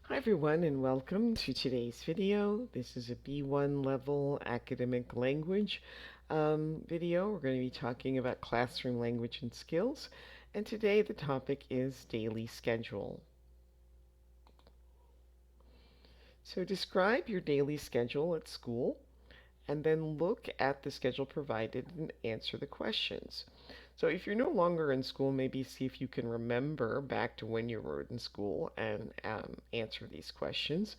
Hi everyone and welcome to today's video. This is a B1 level academic language video. We're going to be talking about classroom language and skills, and today the topic is daily schedule. So describe your daily schedule at school and then look at the schedule provided and answer the questions. So if you're no longer in school, maybe see if you can remember back to when you were in school and answer these questions.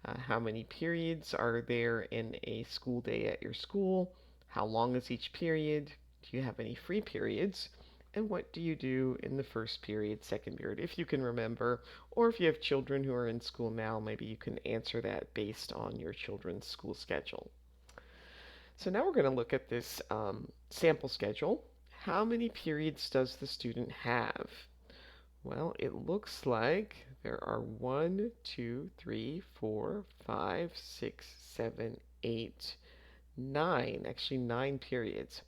How many periods are there in a school day at your school? How long is each period? Do you have any free periods? And what do you do in the first period, second period, if you can remember? Or if you have children who are in school now, maybe you can answer that based on your children's school schedule. So now we're going to look at this sample schedule. How many periods does the student have? Well, it looks like there are 1, 2, 3, 4, 5, 6, 7, 8, 9, actually 9 periods.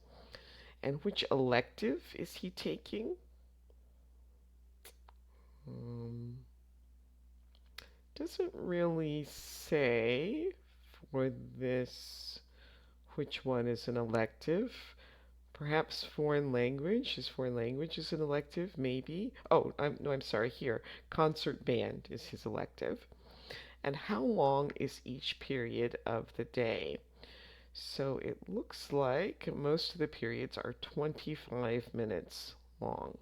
And which elective is he taking? Um, doesn't really say for this which one is an elective. Perhaps foreign language. Is foreign language is an elective? Maybe. Oh, I'm sorry. Here, concert band is his elective. And how long is each period of the day? So it looks like most of the periods are 25 minutes long.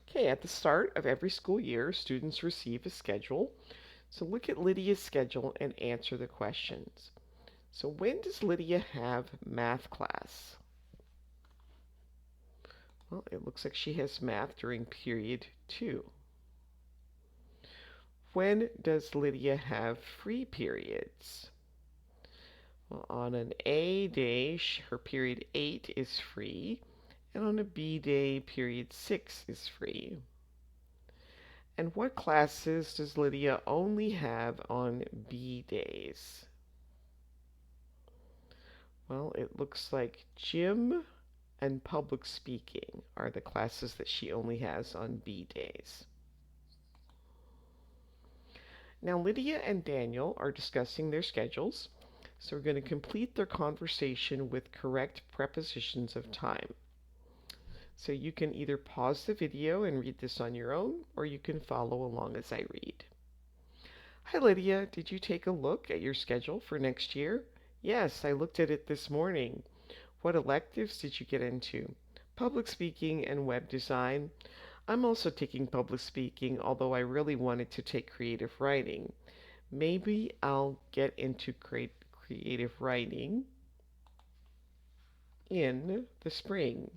Okay, at the start of every school year, students receive a schedule. So look at Lydia's schedule and answer the questions. So when does Lydia have math class? Well, it looks like she has math during period 2. When does Lydia have free periods? Well, on an A day, her period 8 is free, and on a B day, period 6 is free. And what classes does Lydia only have on B days? Well, it looks like gym and public speaking are the classes that she only has on B days. Now, Lydia and Daniel are discussing their schedules, so we're going to complete their conversation with correct prepositions of time. So you can either pause the video and read this on your own, or you can follow along as I read. Hi Lydia, did you take a look at your schedule for next year? Yes, I looked at it this morning. What electives did you get into? Public speaking and web design. I'm also taking public speaking, although I really wanted to take creative writing. Maybe I'll get into creative writing in the spring.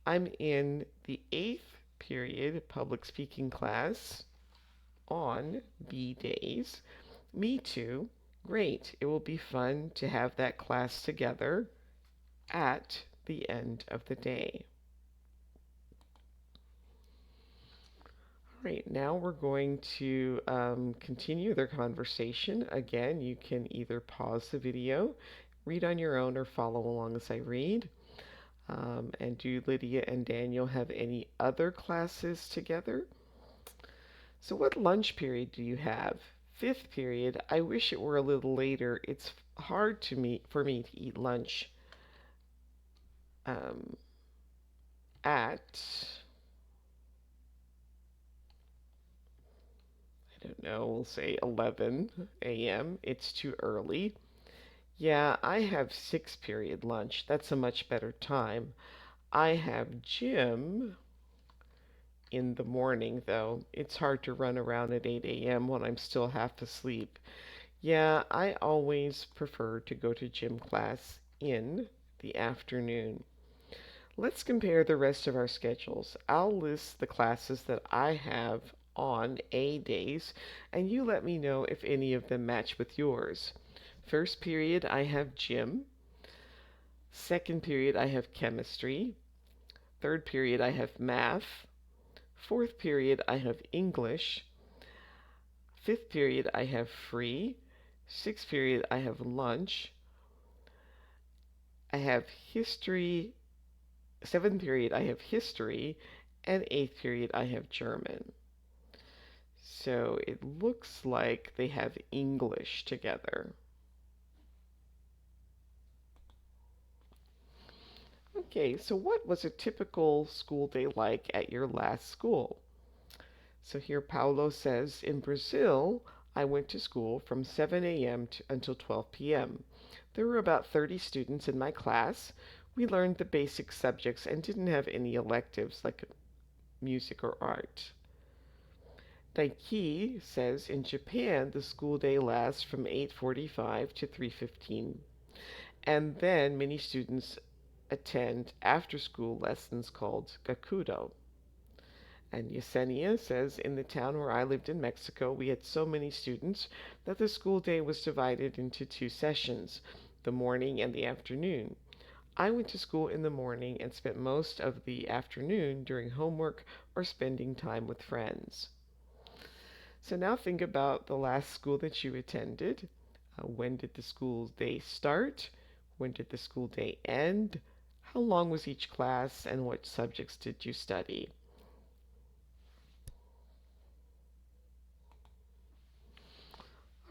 I'm in the 8th period public speaking class on B days. Me too. Great. It will be fun to have that class together at the end of the day. All right, now we're going to continue their conversation. Again, you can either pause the video, read on your own, or follow along as I read. And do Lydia and Daniel have any other classes together? So what lunch period do you have? 5th period. I wish it were a little later. It's hard for me to eat lunch um, at, I don't know, we'll say 11 a.m. It's too early. Yeah, I have 6th period lunch. That's a much better time. I have gym in the morning, though. It's hard to run around at 8 a.m. when I'm still half asleep. Yeah, I always prefer to go to gym class in the afternoon. Let's compare the rest of our schedules. I'll list the classes that I have on A days, and you let me know if any of them match with yours. First period, I have gym. Second period, I have chemistry. Third period, I have math. Fourth period, I have English. Fifth period, I have free. Sixth period, I have lunch. I have history. Seventh period, I have history. And eighth period, I have German. So it looks like they have English together. Okay, so what was a typical school day like at your last school? So here Paulo says, in Brazil, I went to school from 7 a.m. Until 12 p.m. There were about 30 students in my class. We learned the basic subjects and didn't have any electives like music or art. Daiki says in Japan the school day lasts from 8:45 to 3:15, and then many students attend after school lessons called gakudo. And Yesenia says in the town where I lived in Mexico, we had so many students that the school day was divided into two sessions, the morning and the afternoon. I went to school in the morning and spent most of the afternoon doing homework or spending time with friends. So now think about the last school that you attended. When did the school day start? When did the school day end? How long was each class and what subjects did you study?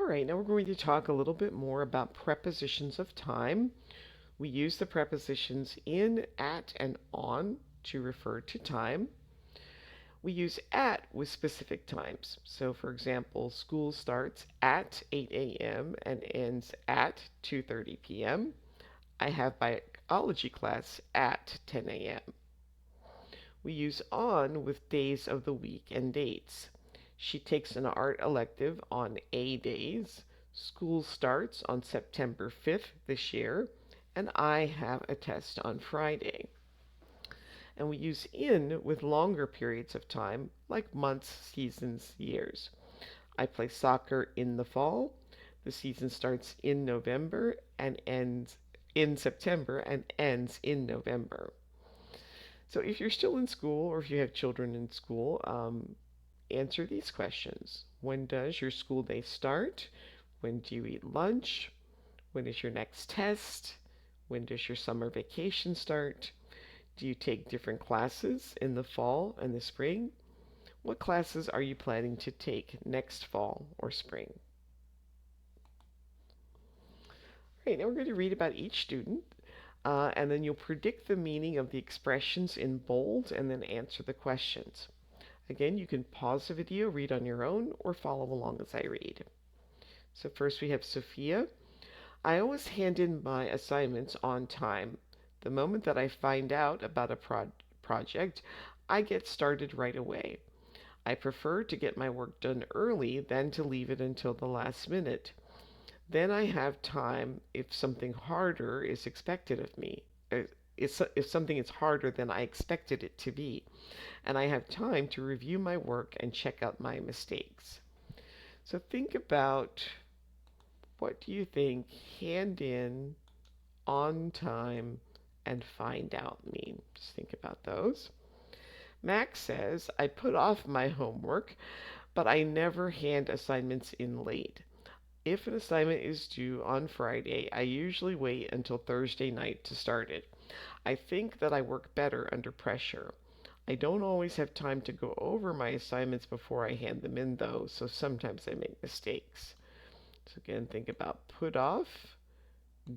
All right, now we're going to talk a little bit more about prepositions of time. We use the prepositions in, at, and on to refer to time. We use at with specific times. So, for example, school starts at 8 a.m. and ends at 2:30 p.m. I have biology class at 10 a.m. We use on with days of the week and dates. She takes an art elective on A days. School starts on September 5th this year, and I have a test on Friday. And we use in with longer periods of time, like months, seasons, years. I play soccer in the fall. The season starts in November and ends in September and ends in November. So if you're still in school or if you have children in school, answer these questions. When does your school day start? When do you eat lunch? When is your next test? When does your summer vacation start? Do you take different classes in the fall and the spring? What classes are you planning to take next fall or spring? All right, now we're going to read about each student, and then you'll predict the meaning of the expressions in bold and then answer the questions. Again, you can pause the video, read on your own, or follow along as I read. So first we have Sophia. I always hand in my assignments on time. The moment that I find out about a project, I get started right away. I prefer to get my work done early than to leave it until the last minute. Then I have time if something harder is expected of me. If something is harder than I expected it to be, and I have time to review my work and check out my mistakes. So think about, what do you think hand in, on time, and find out mean? Just think about those. Max says, I put off my homework, but I never hand assignments in late. If an assignment is due on Friday, I usually wait until Thursday night to start it. I think that I work better under pressure. I don't always have time to go over my assignments before I hand them in, though, so sometimes I make mistakes. So again, think about put off,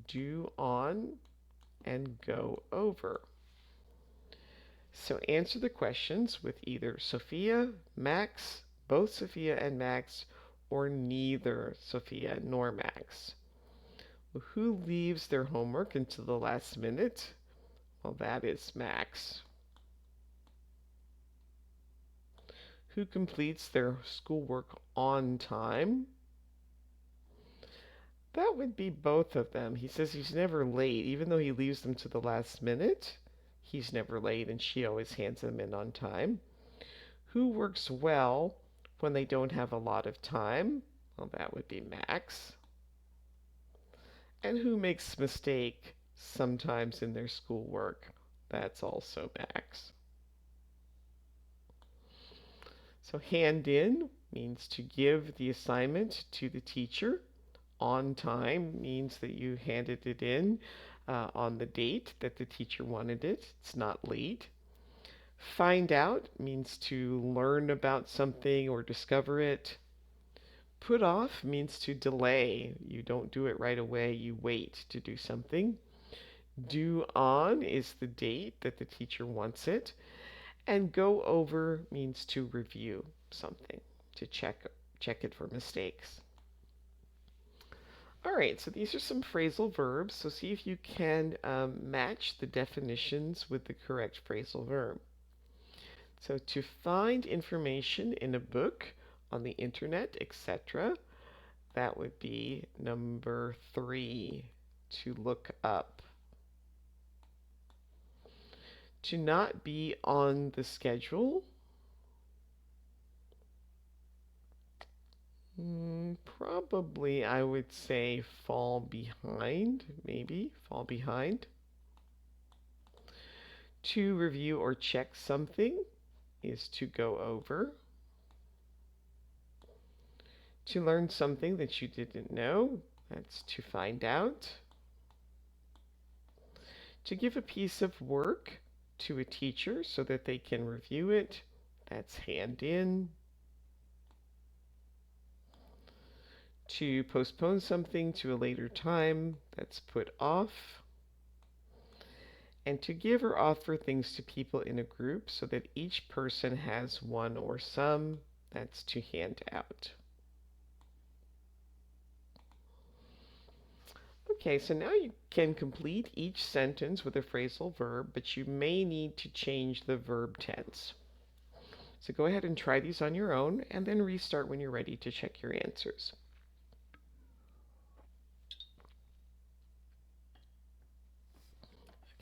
due on, and go over. So answer the questions with either Sophia, Max, both Sophia and Max, or neither Sophia nor Max. Well, who leaves their homework until the last minute? Well, that is Max. Who completes their schoolwork on time? That would be both of them. He says he's never late, even though he leaves them to the last minute. He's never late, and she always hands them in on time. Who works well when they don't have a lot of time? Well, that would be Max. And who makes mistake sometimes in their schoolwork? That's also Max. So hand in means to give the assignment to the teacher. On time means that you handed it in on the date that the teacher wanted it. It's not late. Find out means to learn about something or discover it. Put off means to delay. You don't do it right away, you wait to do something. Due on is the date that the teacher wants it. And go over means to review something, to check it for mistakes. All right, so these are some phrasal verbs. So see if you can match the definitions with the correct phrasal verb. So to find information in a book, on the internet, etc., that would be number 3, to look up. To not be on the schedule, probably I would say fall behind, maybe fall behind. To review or check something is to go over. To learn something that you didn't know, that's to find out. To give a piece of work to a teacher so that they can review it, that's hand in. To postpone something to a later time, that's put off. And to give or offer things to people in a group so that each person has one or some, that's to hand out. Okay, so now you can complete each sentence with a phrasal verb, but you may need to change the verb tense. So go ahead and try these on your own, and then restart when you're ready to check your answers.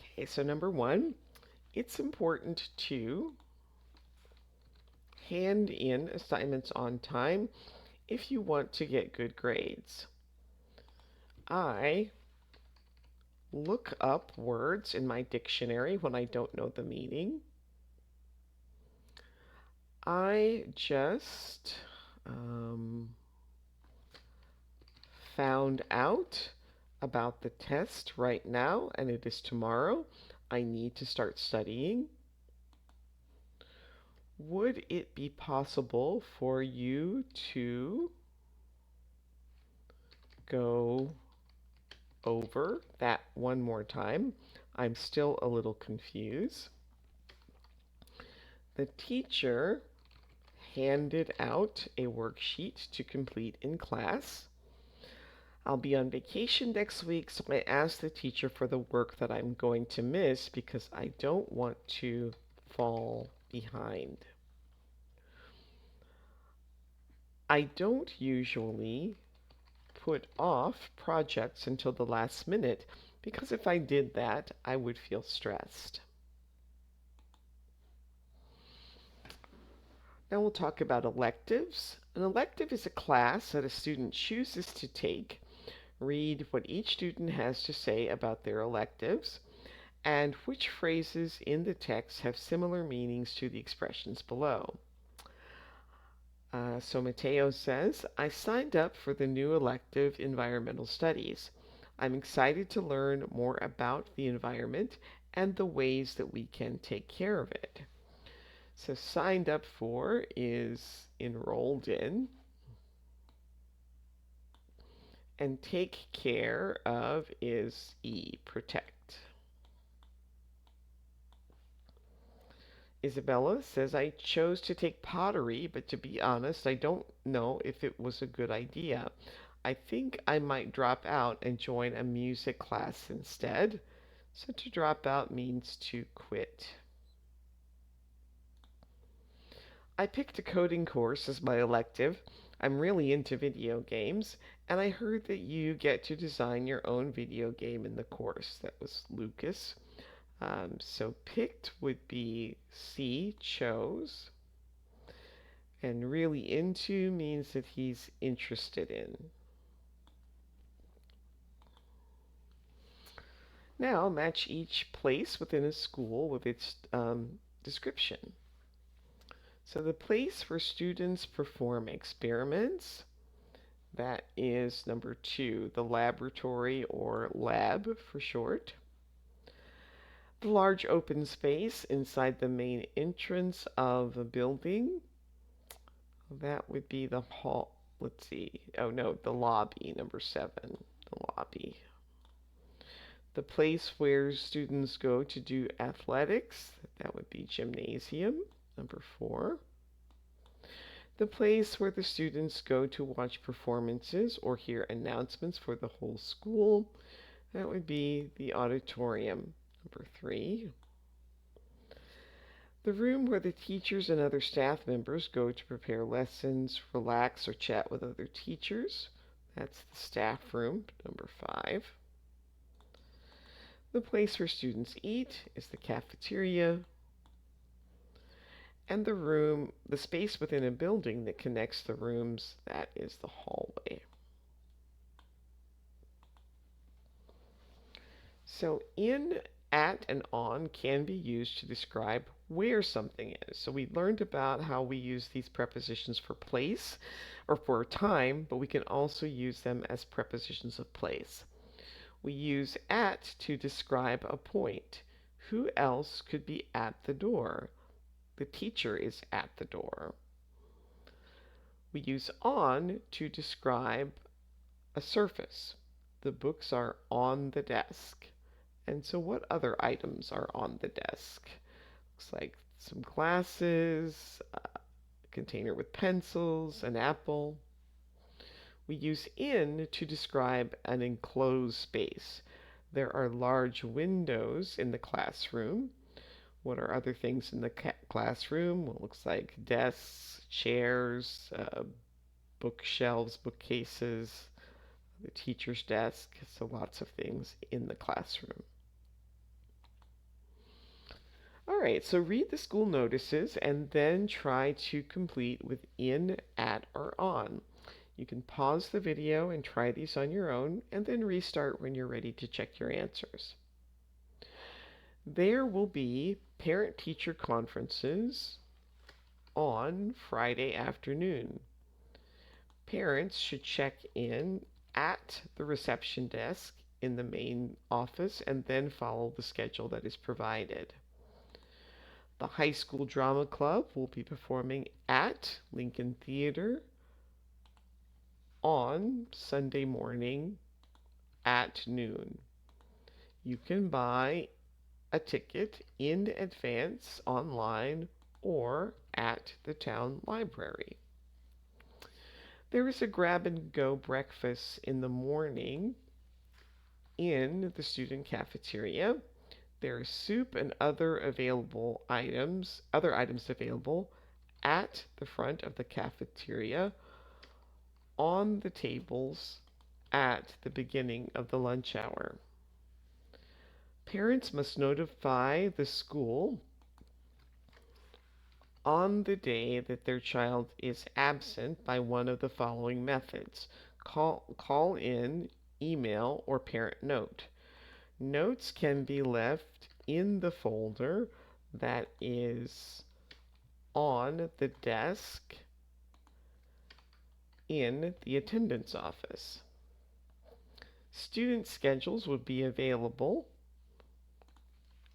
Okay, so number 1, it's important to hand in assignments on time if you want to get good grades. I look up words in my dictionary when I don't know the meaning. I just found out about the test right now, and it is tomorrow. I need to start studying. Would it be possible for you to go over that one more time? I'm still a little confused. The teacher handed out a worksheet to complete in class. I'll be on vacation next week, so I asked the teacher for the work that I'm going to miss because I don't want to fall behind. I don't usually put off projects until the last minute because if I did that, I would feel stressed. Now we'll talk about electives. An elective is a class that a student chooses to take. Read what each student has to say about their electives and which phrases in the text have similar meanings to the expressions below. So Mateo says, I signed up for the new elective Environmental Studies. I'm excited to learn more about the environment and the ways that we can take care of it. So signed up for is enrolled in, and take care of is protect. Isabella says, I chose to take pottery, but to be honest, I don't know if it was a good idea. I think I might drop out and join a music class instead. So to drop out means to quit. I picked a coding course as my elective. I'm really into video games, and I heard that you get to design your own video game in the course. That was Lucas. So picked would be C, chose. And really into means that he's interested in. Now match each place within a school with its description. So the place where students perform experiments, that is number 2, the laboratory or lab for short. The large open space inside the main entrance of a building, that would be the hall. Let's see. Oh no, the lobby, number 7. The lobby. The place where students go to do athletics, that would be gymnasium, number 4. The place where the students go to watch performances or hear announcements for the whole school, that would be the auditorium, number 3. The room where the teachers and other staff members go to prepare lessons, relax, or chat with other teachers, that's the staff room, number 5. The place where students eat is the cafeteria. And the space within a building that connects the rooms, that is the hallway. So in, at, and on can be used to describe where something is. So we learned about how we use these prepositions for place or for time, but we can also use them as prepositions of place. We use at to describe a point. Who else could be at the door? The teacher is at the door. We use on to describe a surface. The books are on the desk. And so what other items are on the desk? Looks like some glasses, a container with pencils, an apple. We use in to describe an enclosed space. There are large windows in the classroom. What are other things in the classroom? Well, it looks like desks, chairs, bookshelves, bookcases, the teacher's desk, so lots of things in the classroom. All right, so read the school notices and then try to complete with in, at, or on. You can pause the video and try these on your own, and then restart when you're ready to check your answers. There will be parent-teacher conferences on Friday afternoon. Parents should check in at the reception desk in the main office and then follow the schedule that is provided. The high school drama club will be performing at Lincoln Theater on Sunday morning at noon. You can buy a ticket in advance online or at the town library. There is a grab and go breakfast in the morning in the student cafeteria. There is soup and other items available at the front of the cafeteria on the tables at the beginning of the lunch hour. Parents must notify the school on the day that their child is absent by one of the following methods: call in, email, or parent note. Notes can be left in the folder that is on the desk in the attendance office. Student schedules will be available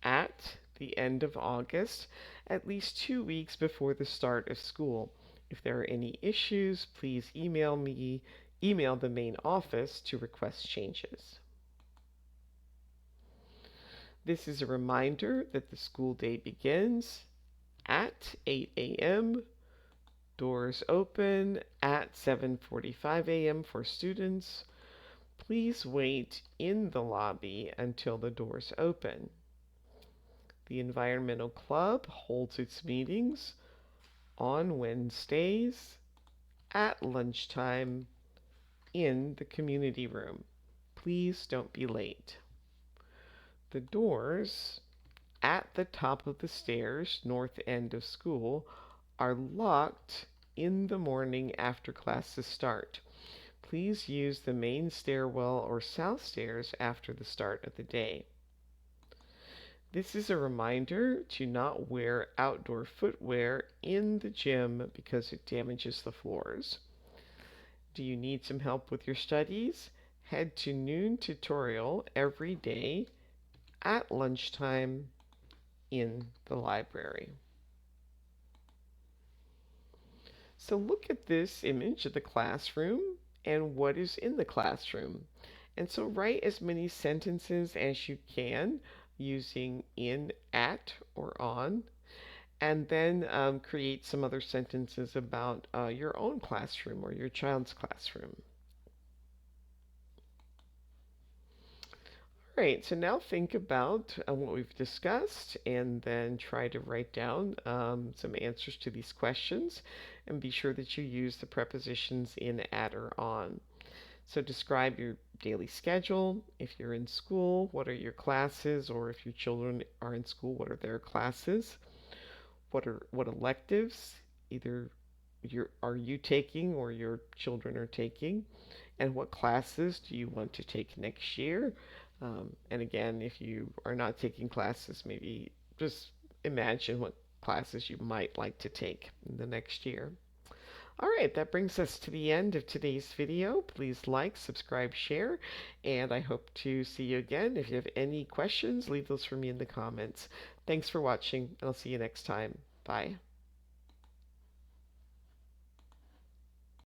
at the end of August, at least 2 weeks before the start of school. If there are any issues, please email the main office to request changes. This is a reminder that the school day begins at 8 a.m. Doors open at 7:45 a.m. for students. Please wait in the lobby until the doors open. The Environmental Club holds its meetings on Wednesdays at lunchtime in the community room. Please don't be late. The doors at the top of the stairs, north end of school, are locked in the morning after classes start. Please use the main stairwell or south stairs after the start of the day. This is a reminder to not wear outdoor footwear in the gym because it damages the floors. Do you need some help with your studies? Head to noon tutorial every day at lunchtime in the library. So look at this image of the classroom and what is in the classroom. And so write as many sentences as you can using in, at, or on, and then create some other sentences about your own classroom or your child's classroom. All right, so now think about what we've discussed and then try to write down some answers to these questions and be sure that you use the prepositions in, at, or on. So describe your daily schedule. If you're in school, what are your classes? Or if your children are in school, what are their classes? What electives either are you taking or your children are taking? And what classes do you want to take next year? And again, if you are not taking classes, maybe just imagine what classes you might like to take in the next year. All right, that brings us to the end of today's video. Please like, subscribe, share, and I hope to see you again. If you have any questions, leave those for me in the comments. Thanks for watching, and I'll see you next time. Bye.